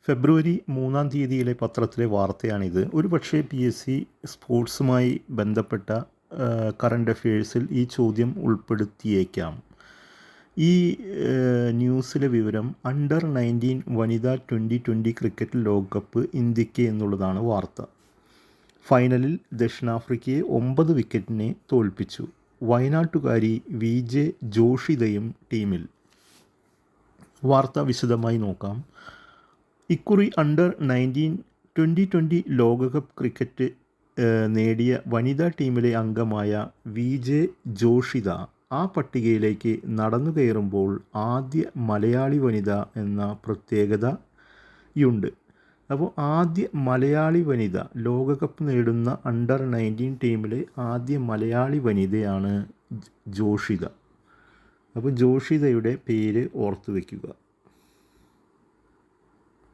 ഫെബ്രുവരി 3-ാം തീയതിയിലെ പത്രത്തിലെ വാർത്തയാണിത്. ഒരു പക്ഷേ PSC സ്പോർട്സുമായി ബന്ധപ്പെട്ട കറണ്ട് അഫയേഴ്സിൽ ഈ ചോദ്യം ഉൾപ്പെടുത്തിയേക്കാം. ഈ ന്യൂസിലെ വിവരം അണ്ടർ 19 വനിതാ 2020 ക്രിക്കറ്റ് ലോകകപ്പ് ഇന്ത്യക്ക് എന്നുള്ളതാണ് വാർത്ത. ഫൈനലിൽ ദക്ഷിണാഫ്രിക്കയെ 9 വിക്കറ്റിനെ തോൽപ്പിച്ചു. വയനാട്ടുകാരി VJ ജോഷിതയും ടീമിൽ. വാർത്ത വിശദമായി നോക്കാം. ഇക്കുറി അണ്ടർ 19 2020 ലോകകപ്പ് ക്രിക്കറ്റ് നേടിയ വനിതാ ടീമിലെ അംഗമായ VJ ജോഷിത ആ പട്ടികയിലേക്ക് നടന്നു കയറുമ്പോൾ ആദ്യ മലയാളി വനിത എന്ന പ്രത്യേകതയുണ്ട്. അപ്പോൾ ആദ്യ മലയാളി വനിത ലോകകപ്പ് നേടുന്ന അണ്ടർ 19 ടീമിലെ ആദ്യ മലയാളി വനിതയാണ് ജോഷിത. അപ്പോൾ ജോഷിതയുടെ പേര് ഓർത്തു വയ്ക്കുക.